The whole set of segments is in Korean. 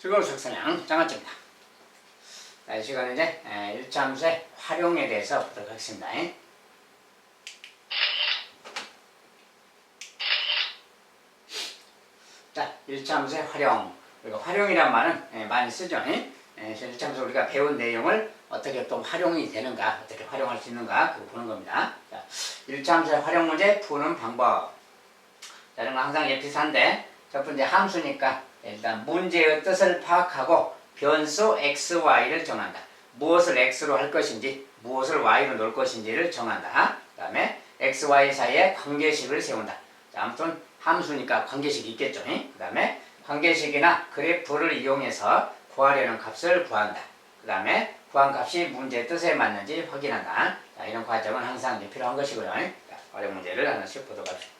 즐거운 수학성향 장아찌입니다. 이 시간에 이제 일차함수의 활용에 대해서 보도록 하겠습니다. 자, 일차함수의 활용. 우리가 활용이란 말은 많이 쓰죠. 일차함수 우리가 배운 내용을 어떻게 또 활용이 되는가, 어떻게 활용할 수 있는가, 그거 보는 겁니다. 자, 일차함수의 활용 문제 푸는 방법. 자, 이런 거 항상 비슷한데, 첫 번째 함수니까 일단 문제의 뜻을 파악하고 변수 x, y를 정한다. 무엇을 x로 할 것인지 무엇을 y로 놓을 것인지를 정한다. 그 다음에 x, y 사이에 관계식을 세운다. 자, 아무튼 함수니까 관계식이 있겠죠. 그 다음에 관계식이나 그래프를 이용해서 구하려는 값을 구한다. 그 다음에 구한 값이 문제의 뜻에 맞는지 확인한다. 자, 이런 과정은 항상 필요한 것이고요. 자, 활용 문제를 하나씩 보도록 합시다.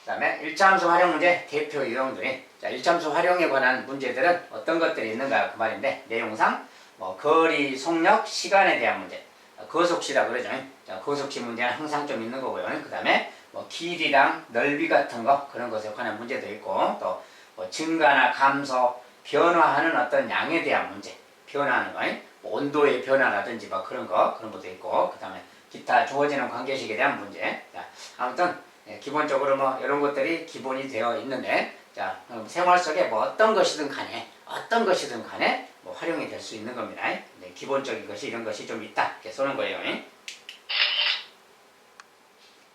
그 다음에 일차함수 활용 문제 대표 유형들이, 자, 일차함수 활용에 관한 문제들은 어떤 것들이 있는가 그 말인데, 내용상 거리, 속력, 시간에 대한 문제, 거속시라 그러죠. 자, 거속시 문제는 항상 좀 있는 거고요. 그 다음에 길이랑 넓이 같은 거, 그런 것에 관한 문제도 있고, 또 증가나 감소, 변화하는 어떤 양에 대한 문제, 변화하는 거, 온도의 변화라든지 그런 것도 있고, 그 다음에 기타 주어지는 관계식에 대한 문제. 자, 아무튼 기본적으로 이런 것들이 기본이 되어 있는데, 자, 생활 속에 어떤 것이든 간에 활용이 될 수 있는 겁니다. 기본적인 것이 이런 것이 좀 있다, 이렇게 쏘는 거예요.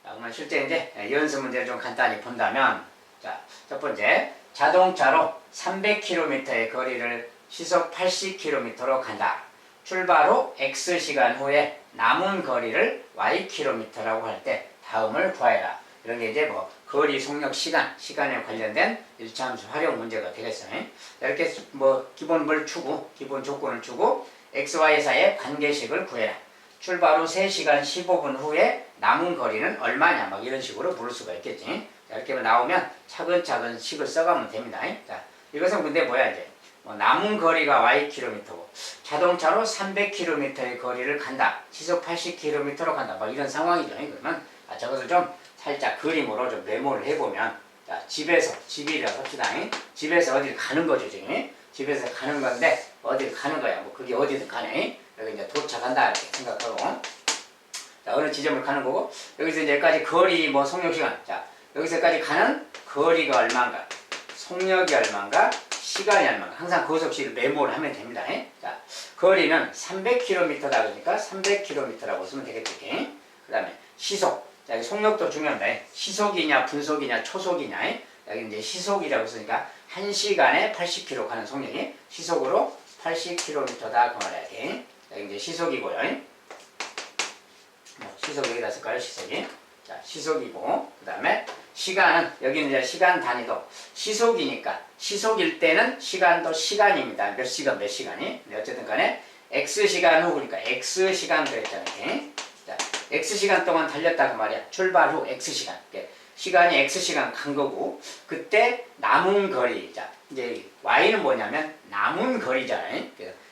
자, 그러면 실제 이제 연습 문제를 좀 간단히 본다면, 자, 첫 번째, 자동차로 300km의 거리를 시속 80km로 간다. 출발 후 X시간 후에 남은 거리를 Ykm라고 할 때 다음을 구하여라. 이런 게 이제 거리, 속력, 시간에 관련된 일차함수 활용 문제가 되겠어요. 이렇게 기본 조건을 주고 x, y 사이의 관계식을 구해라. 출발 후 3시간 15분 후에 남은 거리는 얼마냐, 이런 식으로 부를 수가 있겠지. 자, 이렇게 나오면 차근차근 식을 써가면 됩니다. 자, 이것은 근데 이제 남은 거리가 Ykm고 자동차로 300km의 거리를 간다. 시속 80km로 간다. 이런 상황이죠. 그러면 저것을 좀 살짝 그림으로 좀 메모를 해보면, 자, 집이라고 합시다. 집에서 어딜 가는 거죠, 지금. 집에서 가는 건데, 어딜 가는 거야. 그게 어디든 가네. 여기 이제 도착한다, 이렇게 생각하고. 자, 어느 지점을 가는 거고, 여기서 이제 여기까지 거리, 속력 시간. 자, 여기서까지 가는 거리가 얼마인가, 속력이 얼마인가, 시간이 얼마인가. 항상 거속시를 메모를 하면 됩니다. 자, 거리는 300km다 그러니까 300km라고 쓰면 되겠지. 그 다음에 시속. 자, 속력도 중요한데, 시속이냐, 분속이냐, 초속이냐. 여기 이제 시속이라고 쓰니까 1시간에 80km 가는 속력이 시속으로 80km다 그 말이야. 여기 이제 시속이고요. 시속 여기다 쓸까요? 시속이. 자, 시속이고, 그 다음에 시간은, 여기는 이제 시간 단위도 시속이니까, 시속일 때는 시간도 시간입니다. 몇 시간이. 근데 어쨌든 간에 X시간 후, 그러니까 X시간 그랬잖아요. 자, X시간 동안 달렸다 그 말이야. 출발 후 X시간. 시간이 X시간 간 거고, 그때 남은 거리. 자, 이제 Y는 뭐냐면 남은 거리잖아요.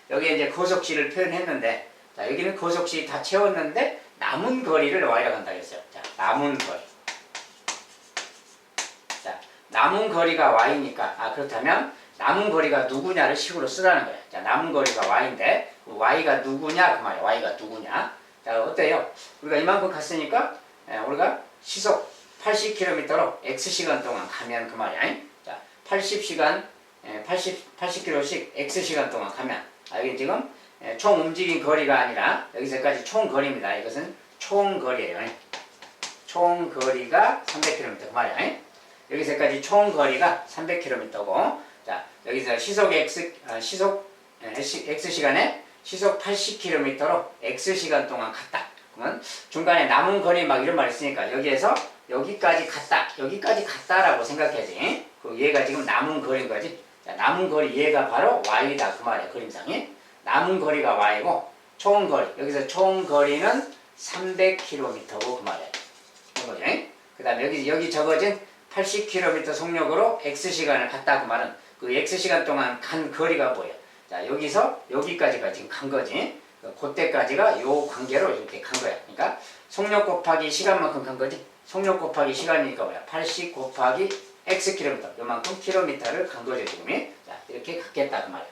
여기에 이제 거속시를 표현했는데, 자, 여기는 거속시 다 채웠는데 남은 거리를 Y라고 한다고 했어요. 자, 남은 거리. 자, 남은 거리가 Y니까, 그렇다면 남은 거리가 누구냐를 식으로 쓰라는 거예요. 자, 남은 거리가 Y인데, Y가 누구냐 그 말이야. Y가 누구냐. 자, 어때요? 우리가 이만큼 갔으니까, 우리가 시속 80km로 X시간 동안 가면 그 말이야. 자, 80km씩 X시간 동안 가면, 여기 지금 총 움직인 거리가 아니라, 여기서까지 총 거리입니다. 이것은 총 거리예요. 총 거리가 300km 그 말이야. 여기서까지 총 거리가 300km고, 자, 여기서 X시간에 시속 80km로 X시간 동안 갔다. 그러면 중간에 남은 거리 이런 말 있으니까 여기에서 여기까지 갔다라고 생각해야지. 얘가 지금 남은 거리인 거지. 자, 남은 거리 얘가 바로 Y다 그 말이야. 그림상에 남은 거리가 Y고, 총 거리, 여기서 총 거리는 300km고 그 말이야. 그 다음에 여기 적어진 80km 속력으로 X시간을 갔다 그 말은 그 X시간 동안 간 거리가 뭐야? 자, 여기서 여기까지가 지금 간 거지. 그때까지가 요 관계로 이렇게 간 거야. 그러니까 속력 곱하기 시간만큼 간 거지. 속력 곱하기 시간이니까 뭐야? 80 곱하기 x 킬로미터, 요만큼 킬로미터를 간 거죠, 지금이. 자, 이렇게 갔겠다, 그 말이야.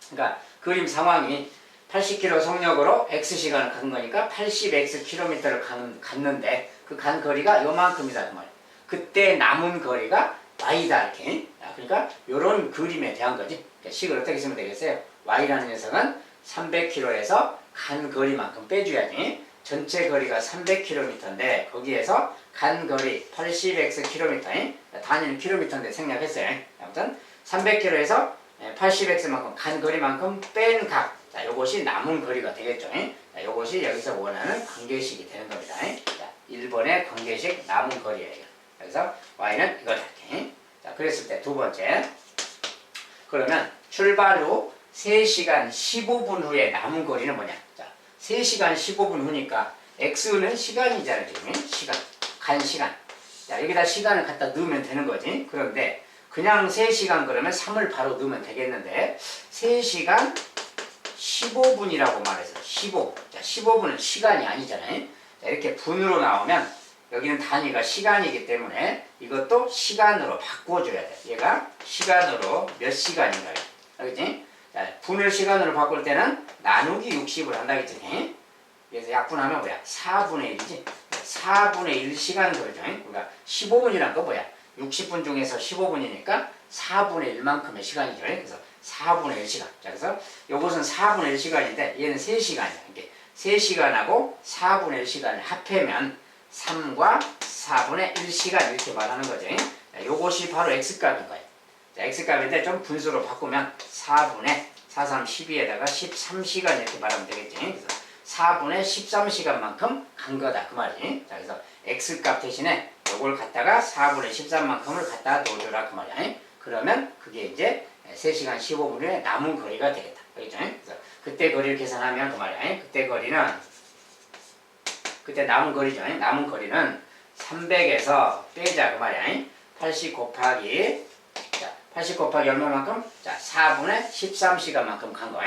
그러니까 그림 상황이 80km 속력으로 x 시간을 간 거니까 80x 킬로미터를 갔는데 그 간 거리가 요만큼이다, 그 말이야. 그때 남은 거리가 y다, 이렇게. 그러니까 요런 그림에 대한 거지. 식을 어떻게 쓰면 되겠어요? y라는 녀석은 300km에서 간 거리만큼 빼줘야지. 전체 거리가 300km인데 거기에서 간 거리 80x 킬로미터, 단위는 킬로미터인데 생략했어요. 아무튼 300km에서 80x만큼 간 거리만큼 뺀 각, 자, 요것이 남은 거리가 되겠죠. 자, 요것이 여기서 원하는 관계식이 되는 겁니다. 자, 1번의 관계식 남은 거리예요. 그래서 y는 이거다. 이렇게. 자, 그랬을 때 두 번째. 그러면 출발 후 3시간 15분 후에 남은 거리는 뭐냐? 자, 3시간 15분 후니까 x는 시간이잖아요, 지금. 시간. 간 시간. 자, 여기다 시간을 갖다 넣으면 되는 거지. 그런데 그냥 3시간 그러면 3을 바로 넣으면 되겠는데 3시간 15분이라고 말해서 15. 자, 15분은 시간이 아니잖아요. 자, 이렇게 분으로 나오면 여기는 단위가 시간이기 때문에 이것도 시간으로 바꿔줘야 돼. 얘가 시간으로 몇 시간인가요? 알겠지? 자, 분을 시간으로 바꿀 때는 나누기 60을 한다겠지? 그래서 약분하면 뭐야? 4분의 1이지? 4분의 1시간 걸죠. 그러니까 15분이란 거 뭐야? 60분 중에서 15분이니까 4분의 1만큼의 시간이죠. 그래서 4분의 1시간. 자, 그래서 요것은 4분의 1시간인데 얘는 3시간이야. 이게 3시간하고 4분의 1시간을 합하면 3과 4분의 1시간 이렇게 말하는 거죠. 자, 요것이 바로 x값인 거예요. 자, x값인데 좀 분수로 바꾸면 4분의 4, 3, 12에다가 13시간 이렇게 말하면 되겠지. 그래서 4분의 13시간만큼 간 거다, 그 말이지. 자, 그래서 x값 대신에 요걸 갖다가 4분의 13만큼을 갖다 넣어줘라, 그 말이야. 그러면 그게 이제 3시간 15분 후에 남은 거리가 되겠다. 그렇죠? 그래서 그때 거리를 계산하면 그 말이야. 그때 남은 거리죠. 남은 거리는 300에서 빼자, 그 말이야. 80 곱하기, 자, 80 곱하기 얼마만큼? 자, 4분의 13시간만큼 간 거.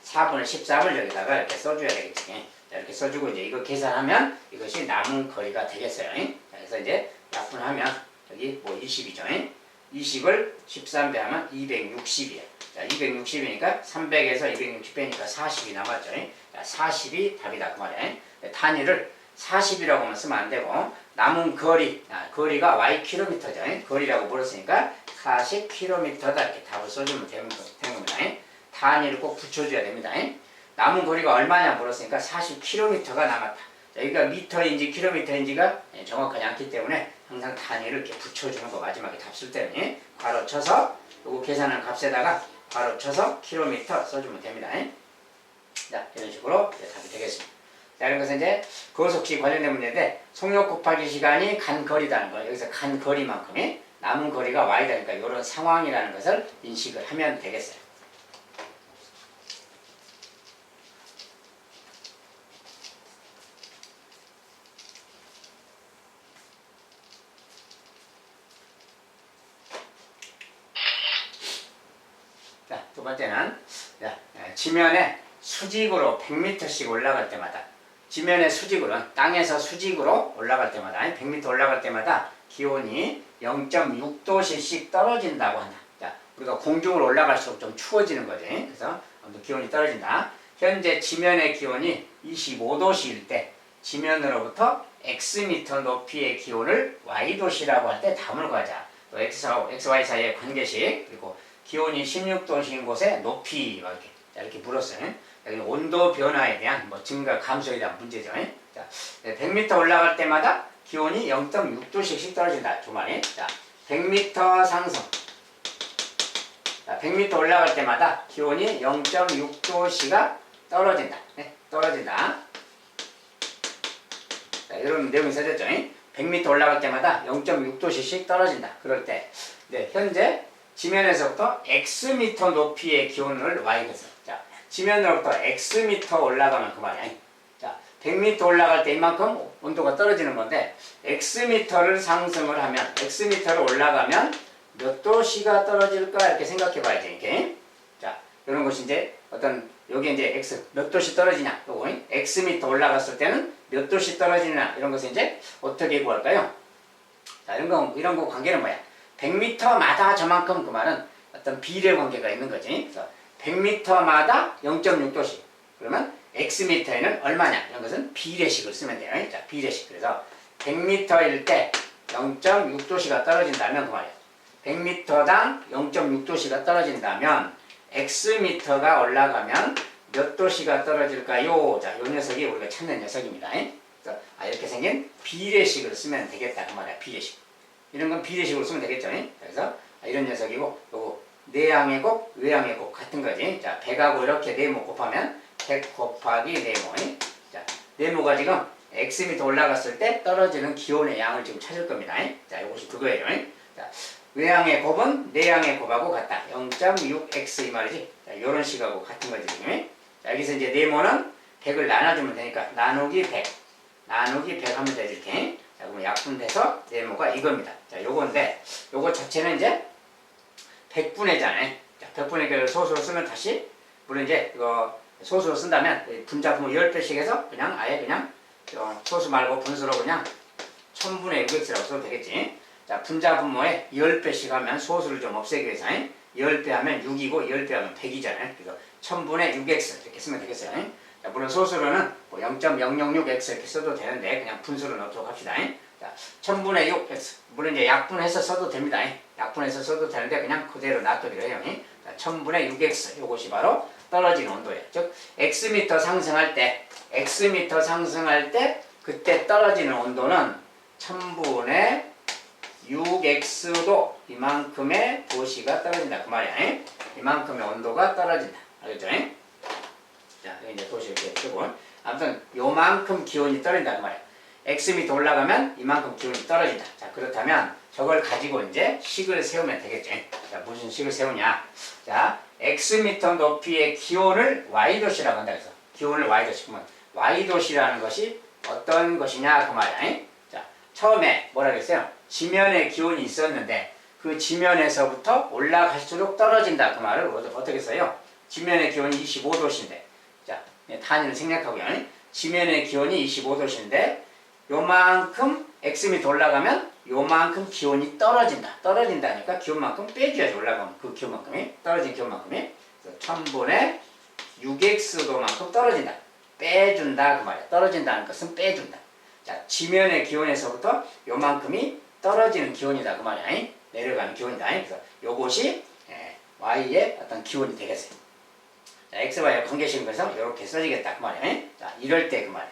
4분의 13을 여기다가 이렇게 써줘야 되겠지. 자, 이렇게 써주고 이제 이거 계산하면 이것이 남은 거리가 되겠어요. 자, 그래서 이제 약분하면 여기 뭐 20이죠. 20을 13배 하면 260이에요. 자, 260이니까 300에서 260 빼니까 40이 남았죠. 자, 40이 답이다, 그 말이에요. 단위를 40이라고만 쓰면 안 되고 남은 거리, 거리가 y킬로미터죠. 거리라고 물었으니까 40km다 이렇게 답을 써주면 되는 겁니다. 단위를 꼭 붙여줘야 됩니다. 남은 거리가 얼마냐 물었으니까 40km가 남았다. 자, 여기가 미터인지 킬로미터인지가 정확하지 않기 때문에 항상 단위를 이렇게 붙여주는 거, 마지막에 답 쓸 때는 괄호 쳐서 요거 계산한 값에다가 괄호 쳐서 킬로미터 써주면 됩니다. 자, 이런 식으로 답이 되겠습니다. 자, 이런 것은 이제 거속시 관련된 문제인데 속력 곱하기 시간이 간 거리다는 거, 여기서 간 거리만큼의 남은 거리가 y다니까 이런 상황이라는 것을 인식을 하면 되겠어요. 자, 두 번째는 지면에 수직으로 100m씩 올라갈 때마다, 지면의 수직으로, 땅에서 수직으로 올라갈 때마다 100m 올라갈 때마다 기온이 0.6도씩 떨어진다고 한다. 자, 우리가 공중으로 올라갈수록 좀 추워지는 거지. 그래서 기온이 떨어진다. 현재 지면의 기온이 25도씨일 때 지면으로부터 xm 높이의 기온을 y도시라고 할 때 담을 구하자. 또 xy 사이의 관계식, 그리고 기온이 16도씨인 곳의 높이, 이렇게 물었어요. 여기는 온도 변화에 대한 증가 감소에 대한 문제죠. 자, 100m 올라갈 때마다 기온이 0.6도씩 떨어진다. 두 마리. 자, 100m 상승. 자, 100m 올라갈 때마다 기온이 0.6도씨가 떨어진다. 떨어진다. 자, 이런 내용이 써졌죠. 100m 올라갈 때마다 0.6도씩 떨어진다. 그럴 때, 현재 지면에서부터 xm 높이의 기온을 y에서, 자, 지면으로부터 xm 올라가면 그 말이야. 자, 100m 올라갈 때 이만큼 온도가 떨어지는 건데 xm를 상승을 하면, xm를 올라가면 몇 도씨가 떨어질까 이렇게 생각해 봐야지. 이렇게. 자, 이런 것이 이제 여기 이제 x 몇 도씨 떨어지냐, 요거 xm 올라갔을 때는 몇 도씨 떨어지냐, 이런 것을 이제 어떻게 구할까요? 자, 이런 거 관계는 뭐야? 100m마다 저만큼 그 말은 어떤 비례 관계가 있는 거지. 그래서 100m마다 0.6도씩. 그러면 xm에는 얼마냐? 이런 것은 비례식을 쓰면 돼요. 자, 비례식. 그래서 100m일 때 0.6도씨가 떨어진다면 그 말이에요. 100m당 0.6도씨가 떨어진다면 xm가 올라가면 몇 도씨가 떨어질까요? 자, 요 녀석이 우리가 찾는 녀석입니다. 그래서 이렇게 생긴 비례식을 쓰면 되겠다 그 말이야. 비례식. 이런 건 비례식으로 쓰면 되겠죠. 그래서 이런 녀석이고, 요거 내항의 곱, 외항의 곱 같은 거지. 자, 100하고 이렇게 네모 곱하면 100 곱하기 네모. 자, 네모가 지금 xm 올라갔을 때 떨어지는 기온의 양을 지금 찾을 겁니다. 자, 이것이 그거예요. 자, 외항의 곱은 내항의 곱하고 같다. 0.6x 이 말이지. 자, 이런 식하고 같은 거지. 지금. 자, 여기서 이제 네모는 100을 나눠주면 되니까 나누기 100. 나누기 100 하면 되지. 이렇게. 자, 그러면 약분돼서 네모가 이겁니다. 자, 요건데, 요거 자체는 이제 100분의잖아요. 자, 100분의 결을 소수로 쓰면 다시, 물론 이제 이거 소수로 쓴다면 분자분모 10배씩 해서 그냥 아예 그냥 소수 말고 분수로 그냥 1000분의 6x라고 써도 되겠지. 자, 분자분모에 10배씩 하면 소수를 좀 없애기 위해서 10배 하면 6이고 10배 하면 100이잖아요. 그래서 1000분의 6x 이렇게 쓰면 되겠어요. 자, 물론 소수로는 뭐 0.006x 이렇게 써도 되는데 그냥 분수로 넣도록 합시다. 자, 1000분의 6x. 물론 이제 약분해서 써도 됩니다. 약분해서 써도 되는데 그냥 그대로 놔두기로 해요. 자, 1000분의 6x. 이것이 바로 떨어지는 온도예요. 즉, xm 상승할 때, 그때 떨어지는 온도는 1000분의 6x도 이만큼의 도시가 떨어진다. 그 말이야. 이만큼의 온도가 떨어진다. 알겠죠? 자, 이제 도시 이렇게 쓰고. 아무튼, 요만큼 기온이 떨어진다. 그 말이야. xm 올라가면 이만큼 기온이 떨어진다. 자, 그렇다면 저걸 가지고 이제 식을 세우면 되겠죠. 자, 무슨 식을 세우냐. 자, xm 높이의 기온을 y도시라고 한다. 그래서 기온을 y도시. 그러면 y도시라는 것이 어떤 것이냐 그 말이야. 자, 처음에 뭐라 그랬어요? 지면에 기온이 있었는데 그 지면에서부터 올라갈수록 떨어진다. 그 말을 어떻게 써요? 지면의 기온이 25도씨인데 자, 단위를 생략하고요. 지면의 기온이 25도씨인데 요만큼 xm이 올라가면 요만큼 기온이 떨어진다. 떨어진다니까 기온만큼 빼줘야지. 올라가면 그 기온만큼이 떨어진 기온만큼이 1000분의 6x도만큼 떨어진다. 빼준다 그 말이야. 떨어진다는 것은 빼준다. 자, 지면의 기온에서부터 요만큼이 떨어지는 기온이다 그 말이야. 내려가는 기온이다. 그래서 요것이 y의 어떤 기온이 되겠어요. 자, xy의 관계식은 그래서 이렇게 써지겠다 그 말이야. 자, 이럴 때 그 말이야.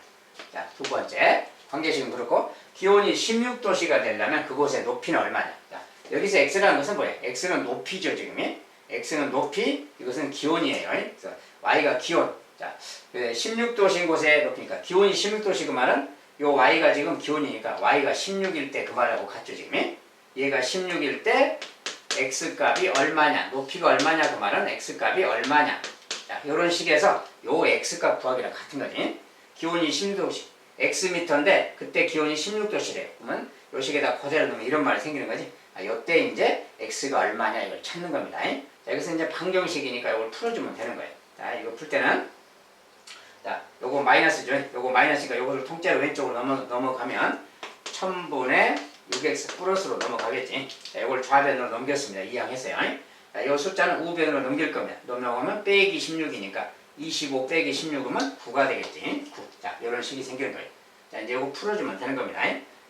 자, 두 번째 관계식은 그렇고 기온이 16도씨가 되려면 그곳의 높이는 얼마냐. 자, 여기서 x라는 것은 뭐예요? x는 높이죠 지금이. x는 높이, 이것은 기온이에요. 그래서 y가 기온. 자, 16도신 곳의 높이니까 기온이 16도씨 그 말은 요 y가 지금 기온이니까 y가 16일 때 그 말하고 같죠 지금. 얘가 16일 때 x값이 얼마냐, 높이가 얼마냐 그 말은 x값이 얼마냐. 자, 요런 식에서 요 x값 구하기랑 같은 거지. 기온이 16도씨. xm인데 그때 기온이 16도씨래요. 그러면 요 식에다 그대로 넣으면 이런 말이 생기는 거지. 요때 이제 x가 얼마냐 이걸 찾는 겁니다. 자, 여기서 이제 방정식이니까 이걸 풀어주면 되는 거예요. 자, 이거 풀 때는 자, 요거 마이너스죠. 요거 마이너스니까 요거를 통째로 왼쪽으로 넘어가면 1000분의 6x 플러스로 넘어가겠지. 자, 요걸 좌변으로 넘겼습니다. 이항했어요. 자, 요 숫자는 우변으로 넘길 겁니다. 넘어가면 빼기 16이니까 25 빼기 16이면 9가 되겠지. 9. 자, 이런 식이 생기는 거예요. 자, 이제 이거 풀어주면 되는 겁니다.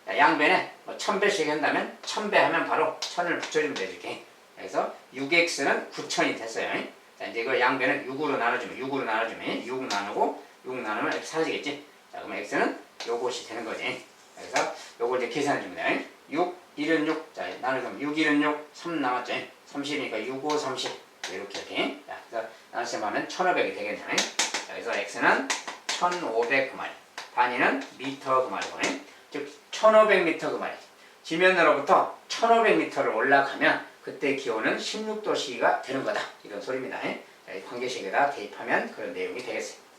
자, 양변에 1000배씩 한다면 1000배 하면 바로 1000을 붙여주면 되죠. 이렇게. 그래서 6x는 9000이 됐어요. 자, 이제 이거 양변을 6으로 나눠주면 6 나누고 6 나누면 이렇게 사라지겠지. 자, 그러면 x는 요것이 되는 거지. 그래서 요걸 이제 계산해 줍니다. 6, 1은 6. 자, 나누면 6, 1은 6. 3 남았죠. 30이니까 6, 5, 30. 이렇게. 자, 그래서 나누시면 하면 1500이 되겠네. 자, 그래서 x는 1500 그 말이야. 단위는 미터 그 말이고. 즉, 1500m 그 말이야. 지면으로부터 1500m를 올라가면 그때 기온은 16도씨가 되는 거다. 이런 소리입니다. 자, 이 관계식에다 대입하면 그런 내용이 되겠어요.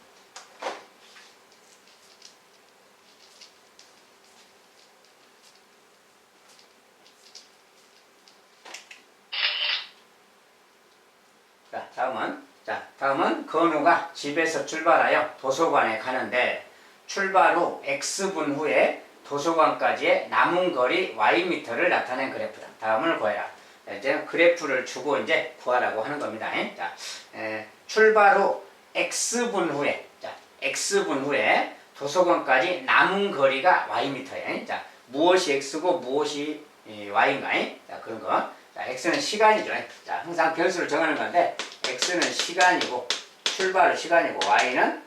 다음은 건우가 집에서 출발하여 도서관에 가는데 출발 후 X분 후에 도서관까지의 남은 거리 ym를 나타낸 그래프다. 다음을 구해라. 이제 그래프를 주고 이제 구하라고 하는 겁니다. 자, 출발 후 x분 후에, 자, x분 후에 도서관까지 남은 거리가 ym예요. 자, 무엇이 x고 무엇이 y인가? 자, 그런 거. 자, x는 시간이죠. 자, 항상 변수를 정하는 건데 x는 시간이고 출발은 시간이고 y는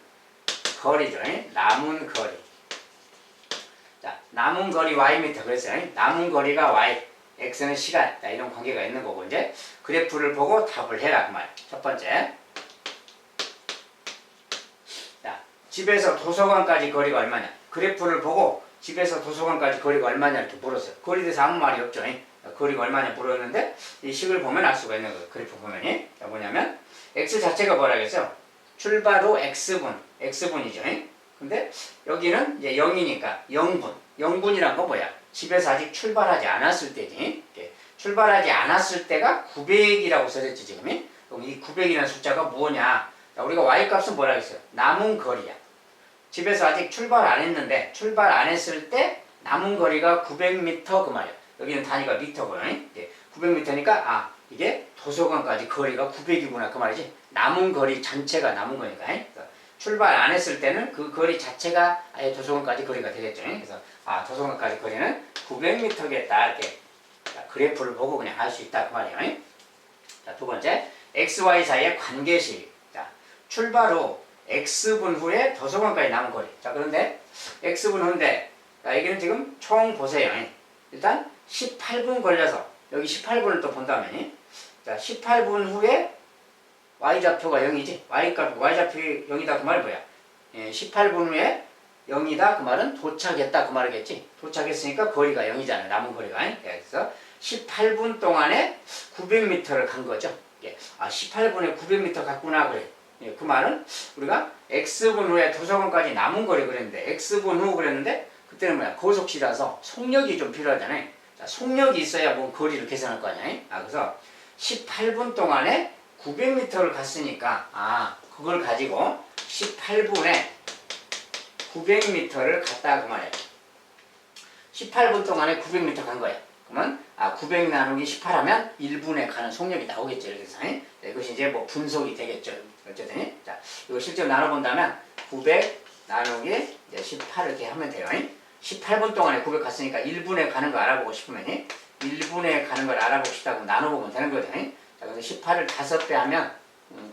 거리죠. 남은 거리. 자, 남은 거리 ym 그랬어요. 남은 거리가 y, x는 시간. 자, 이런 관계가 있는 거고 이제 그래프를 보고 답을 해라 그 말. 첫 번째. 자, 집에서 도서관까지 거리가 얼마냐? 그래프를 보고 집에서 도서관까지 거리가 얼마냐 이렇게 물었어요. 거리에 대해서 아무 말이 없죠. 거리가 얼마냐 물었는데 이 식을 보면 알 수가 있는 거예요. 그래프 보면이. 자, 뭐냐면 x 자체가 뭐라겠어요? 출발 후 x분이죠. 근데 여기는 이제 0이니까 0분. 0분이란 건 뭐야? 집에서 아직 출발하지 않았을 때지. 출발하지 않았을 때가 900이라고 써졌지 지금. 그럼 이 900이라는 숫자가 뭐냐? 자, 우리가 y 값은 뭐라 했어요? 남은 거리야. 집에서 아직 출발 안 했는데 출발 안 했을 때 남은 거리가 900m 그 말이야. 여기는 단위가 미터거든. 900m니까 아 이게 도서관까지 거리가 900이구나 그 말이지. 남은 거리 전체가 남은 거니까. 출발 안 했을 때는 그 거리 자체가 아예 도서관까지 거리가 되겠죠. 그래서 아 도서관까지 거리는 900m겠다 이렇게 그래프를 보고 그냥 알 수 있다 그 말이에요. 자, 두 번째 x, y 사이의 관계식. 자, 출발 후 x분 후에 도서관까지 남은 거리. 자, 그런데 x분 후인데 자, 여기는 지금 총 보세요. 일단 18분 걸려서 여기 18분을 또 본다면 자, 18분 후에 y좌표가 0이지. y좌표 0이다 그 말이 뭐야? 18분 후에 0이다 그 말은 도착했다 그 말이겠지. 도착했으니까 거리가 0이잖아요. 남은 거리가. 그래서 18분 동안에 900m를 간 거죠. 아 18분에 900m 갔구나 그래. 그 말은 우리가 x분 후에 도서관까지 남은 거리 그랬는데 x분 후 그랬는데 그때는 뭐야? 고속시라서 속력이 좀 필요하잖아요. 자, 속력이 있어야 뭐 거리를 계산할 거 아니야. 아 그래서 18분 동안에 900m를 갔으니까 아 그걸 가지고 18분에 900m를 갔다 그 말이야. 18분 동안에 900m 간 거야. 그러면 아 900 나누기 18 하면 1분에 가는 속력이 나오겠죠. 이렇게 해서 이것이 이제 뭐 분속이 되겠죠. 어쨌든 자 이거 실제로 나눠본다면 900 나누기 이제 18 이렇게 하면 돼요. 18분 동안에 900 갔으니까 1분에 가는 거 알아보고 싶으면 1분에 가는 걸 알아보고 싶다고 나눠보면 되는 거죠. 자, 그래서 18을 5배 하면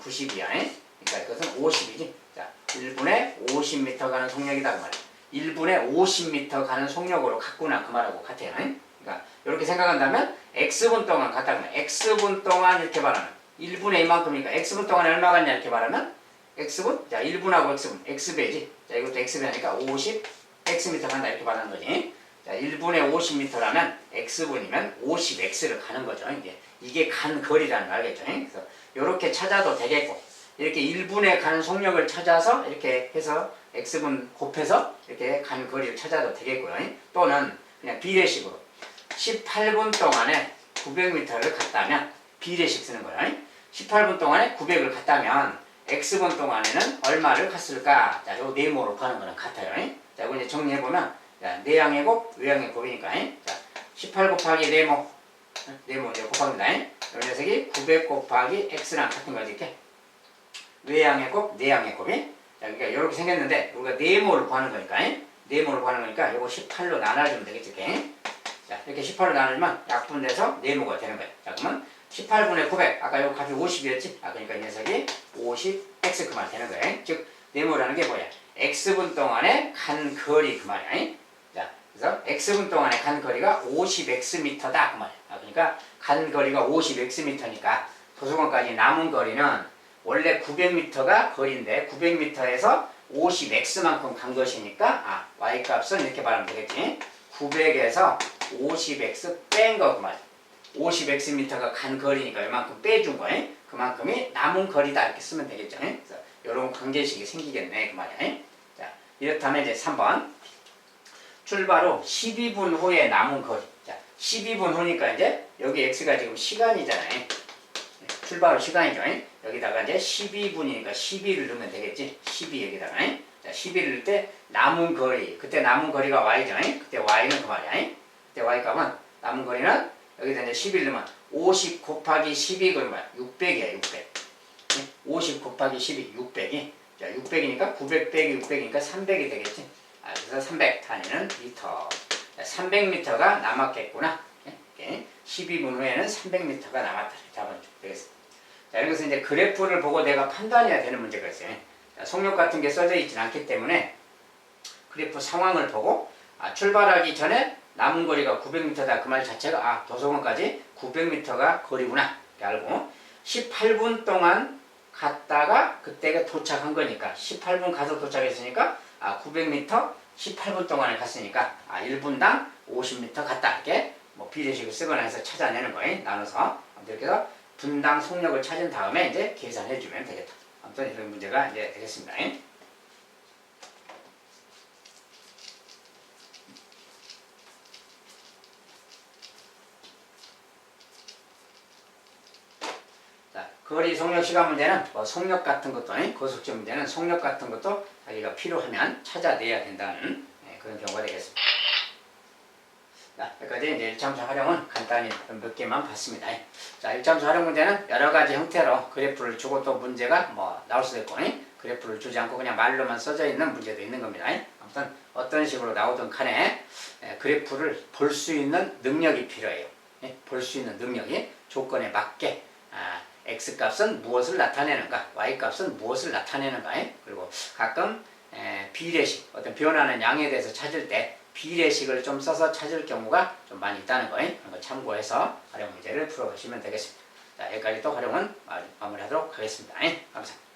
90이야. 그러니까 이것은 50이지. 자, 1분에 50m 가는 속력이다 그 말이야. 1분에 50m 가는 속력으로 갔구나 그 말하고 같아요. 그러니까 이렇게 생각한다면 x분 동안 갔다 그러면 x분 동안 이렇게 말하면 1분에 이만큼이니까 x분 동안에 얼마 갔냐 이렇게 말하면 x분 자 1분하고 x분 x배지. 자 이것도 x배니까 50 xm 간다 이렇게 말하는 거지. 자 1분에 50m라면 x분이면 50x를 가는 거죠. 이게 간 거리라는 거 알겠죠? 그래서 이렇게 찾아도 되겠고 이렇게 1분에 가는 속력을 찾아서 이렇게 해서 x분 곱해서 이렇게 간 거리를 찾아도 되겠고요. 또는 그냥 비례식으로 18분 동안에 900m를 갔다면 비례식 쓰는 거예요. 18분 동안에 900을 갔다면 x분 동안에는 얼마를 갔을까? 자, 요 네모로 가는 거는 같아요. 자, 이거 이제 정리해보면 내양의 곱, 외양의 곱이니까 자, 18 곱하기 네모 이제 곱합니다. 이 녀석이 900 곱하기 x랑 같은 거지 이렇게 외양의 곱, 내양의 곱이 자, 그러니까 이렇게 생겼는데 우리가 네모를 구하는 거니까 네모를 구하는 거니까 요거 18로 나눠주면 되겠지. 이렇게. 자, 이렇게 18로 나누면 약분돼서 네모가 되는 거예요. 자, 그러면 18분의 900 아까 요 값이 50이었지? 아, 그러니까 이 녀석이 50x 그 말 되는 거예요. 즉 네모라는 게 뭐야? x분 동안에 간 거리 그 말이야. 자, 그래서 x분 동안에 간 거리가 50xm다 그 말이야. 아, 그러니까 간 거리가 50xm니까 도서관까지 남은 거리는 원래 900m가 거리인데 900m에서 50x만큼 간 것이니까 아, y값은 이렇게 말하면 되겠지. 900에서 50x 뺀 거 그 말이야. 50xm가 간 거리니까 이만큼 빼준 거예요. 그만큼이 남은 거리다 이렇게 쓰면 되겠죠. 그래서 이런 관계식이 생기겠네 그 말이야. 자, 이렇다면 이제 3번 출발 후 12분 후에 남은 거리. 자, 12분 후니까 이제 여기 x가 지금 시간이잖아요. 출발 후 시간이죠. 여기다가 이제 12분이니까 12를 넣으면 되겠지. 12 여기다가. 자, 11을 넣을 때 남은 거리, 그때 남은 거리가 y죠. 그때 y는 그 말이야. 그때 y 값은 남은 거리는 여기다 이제 11 넣으면 50 곱하기 12 그러면 600이야, 600. 50 곱하기 12, 600이. 자, 600이니까 900 빼기 600이니까 300이 되겠지. 그래서 300 단위는 미터. 300m가 남았겠구나. 12분 후에는 300m가 남았다. 답은 되겠습니다. 자, 이것은 이제 그래프를 보고 내가 판단해야 되는 문제가 있어요. 자, 속력 같은 게 써져 있지는 않기 때문에 그래프 상황을 보고 출발하기 전에 남은 거리가 900m다 그 말 자체가 도서관까지 900m가 거리구나 이렇게 알고 18분 동안 갔다가 그때가 도착한 거니까 18분 가서 도착했으니까 900m 18분 동안에 갔으니까 1분당 50m 갔다 이렇게 뭐 비례식을 쓰거나 해서 찾아내는 거예요. 나눠서 이렇게 해서 분당 속력을 찾은 다음에 이제 계산해 주면 되겠다. 아무튼 이런 문제가 이제 되겠습니다. 자, 거리 속력 시간 문제는 뭐 속력 같은 것도 고속적 문제는 속력 같은 것도 자기가 필요하면 찾아내야 된다는 그런 경우가 되겠습니다. 자, 여기까지 이제 1차함수 활용은 간단히 몇 개만 봤습니다. 자, 1차함수 활용 문제는 여러 가지 형태로 그래프를 주고 또 문제가 뭐 나올 수도 있고, 그래프를 주지 않고 그냥 말로만 써져 있는 문제도 있는 겁니다. 아무튼 어떤 식으로 나오든 간에 그래프를 볼 수 있는 능력이 필요해요. 볼 수 있는 능력이 조건에 맞게 x값은 무엇을 나타내는가, y값은 무엇을 나타내는가, 그리고 가끔 비례식, 어떤 변하는 양에 대해서 찾을 때 비례식을 좀 써서 찾을 경우가 좀 많이 있다는 거예요. 그런 거 참고해서 활용 문제를 풀어보시면 되겠습니다. 자, 여기까지 또 활용은 마무리하도록 하겠습니다. 감사합니다.